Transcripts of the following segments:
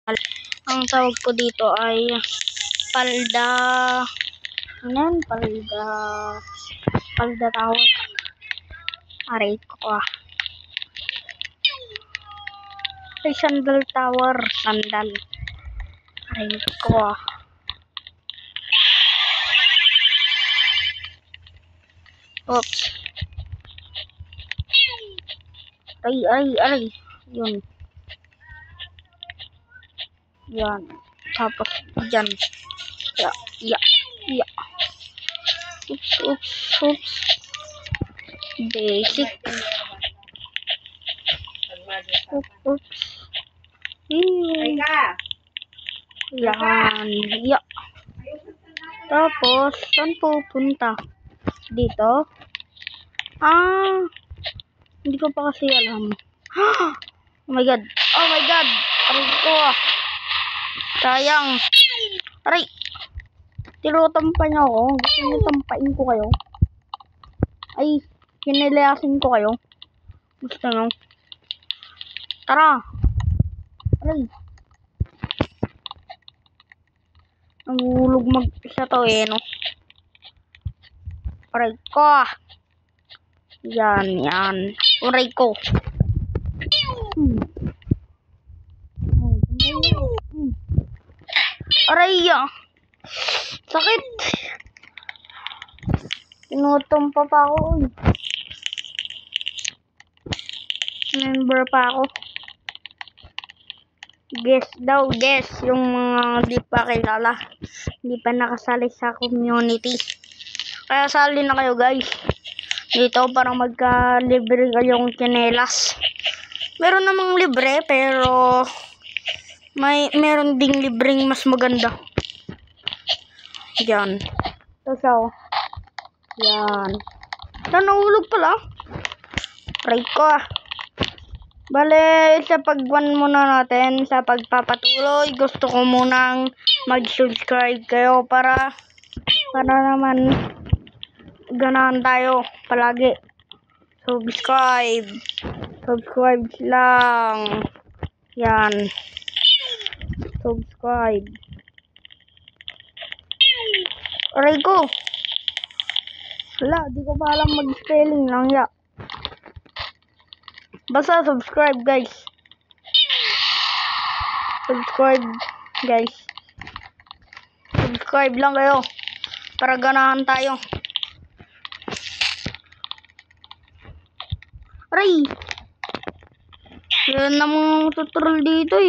Ang tawag ko dito ay palda. Yan, palda tower. Aray ko ay sandal tower, sandal. Aray ko oops. Aray. Yun. Yan. Tapos dyan. Ya. Oops. Basic. Oops. Yan. Ya. Tapos, saan pupunta? Dito? Hindi ko pa kasi alam. Oh my god. Aray ko sayang. Aray. Tinutampa niyo ako. Gusto niyo tampain ko kayo? Ay, hinilayasin ko kayo. Gusto niyo? Tara. Aray. Nangulog mag-isa to no. Aray ko. Yan. Aray ko. Aray sakit. Tinutumpa pa ako. Member pa ako. Guess yung mga di pa kilala, hindi pa nakasali sa community, kaya sali na kayo guys dito para magka-libre kayong tsinelas. Meron namang libre pero meron ding libreng mas maganda. Yan. So yan. Nahulog pala. Right ko Bale, sa pag-1 muna natin, sa pagpapatuloy, gusto ko munang mag-subscribe kayo para naman ganahan tayo palagi. Subscribe lang. Yan. Subscribe. Aray ko. Wala, di ko pa alam mag-spelling lang ya. Basta subscribe guys. Subscribe lang kayo para ganahan tayo. Aray. Yan namang tutorial dito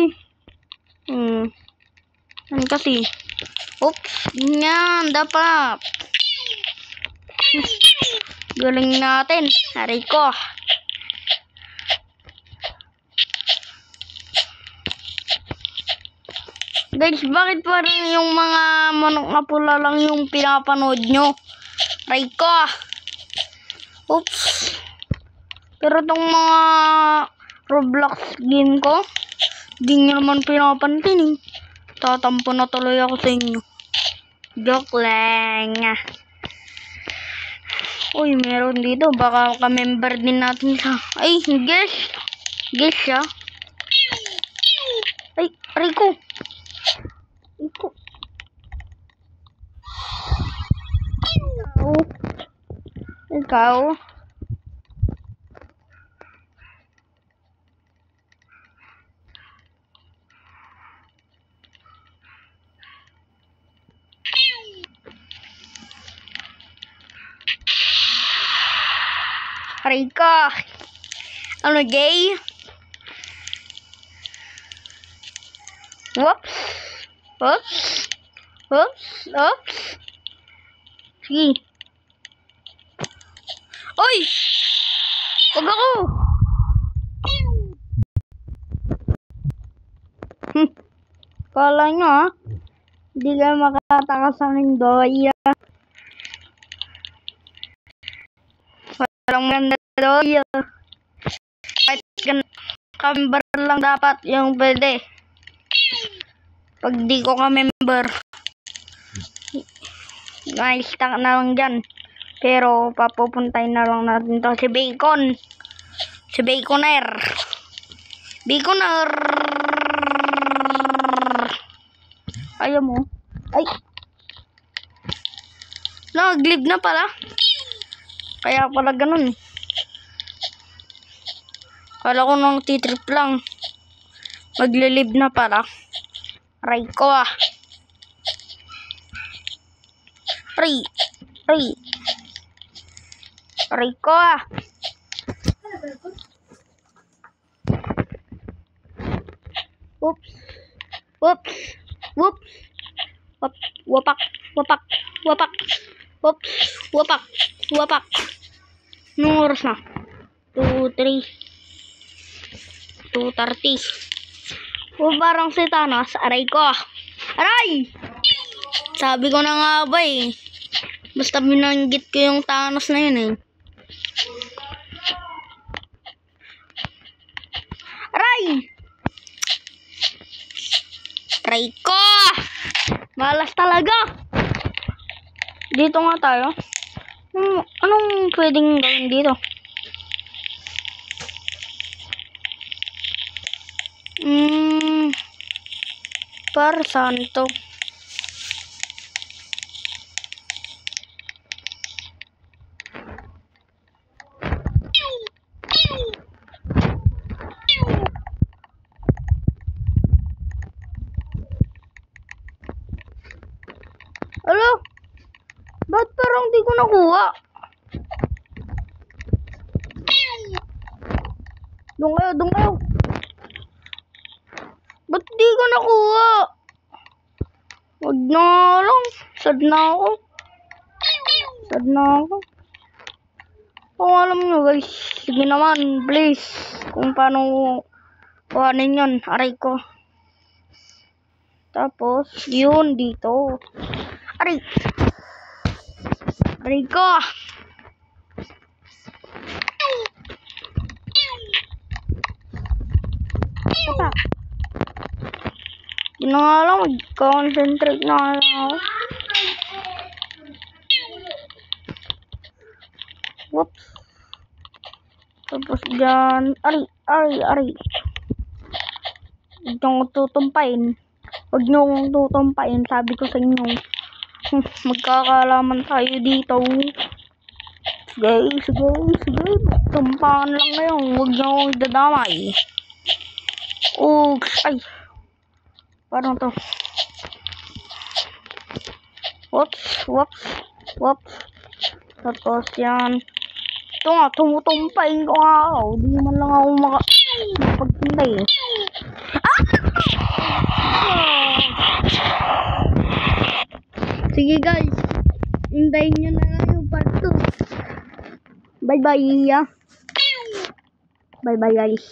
Yan kasi. Oops. Yan dapat. Galing natin. Aray ko. Guys, bakit parang yung mga manok na pula lang yung pinapanood nyo? Aray ko. Oops. Pero tong mga Roblox game ko, di nyo naman pinapansin Tatampo na tuloy ako sa inyo. Joke lang. Uy, meron dito. Baka ka-member din natin sa... Ay, guess siya. Ay, aray ko. Ikaw. Aray ka. Ano, gay? Whoops. Sige. Oy! Wag ako! Kala nyo hindi ka makatakas sa aking doya. Walang maganda doya. Kahit ka-member lang dapat yung pwede. Pag di ko ka-member, na-stack na lang dyan. Pero papupuntahin na lang natin to si Bacon. Si Baconer. Ayaw mo. Ay. Nag-live na pala. Kaya pala ganun. Kala ko nang titrip lang. Maglilib na pala. Aray ko ah. Aray. Aray. Aray ko ah. Oops. Oops. Whoops. Wapak. Wapak. Wapak. Oops. Wapak. Wapak. Anong oras na? 2:30. O parang si Thanos. Aray ko. Aray! Sabi ko na nga ba eh. Basta binanggit ko yung Thanos na yun eh. Aray! Aray ko! Malas talaga. Dito nga tayo. Anong pwedeng gawin dito? Para saan to? Alo? Ba't parang di ko nakuha? Doon kayo. Ba't di ko nakuha? Wag na lang. Sad na ako. Kung alam nyo guys, sige naman, please. Kung paano kuhanin yun. Aray ko. Tapos, yun dito. Aray. Aray ko. Apa? Yun na nga lang, mag-concentrate na lang ako. Whoops. Tapos dyan, aray. Huwag niyong tutumpain. Sabi ko sa inyo. Magkakalaman tayo dito. Sige. Tumpahan lang ngayon. Huwag niyong idadamay. Oops. Ay. Parang to. Whoops. Tapos yan. Ito nga, tumutumpain ko nga ako. Di man lang ako makapagtintay eh. Sige guys. Hintayin nyo na lang yung part 2. Bye bye guys.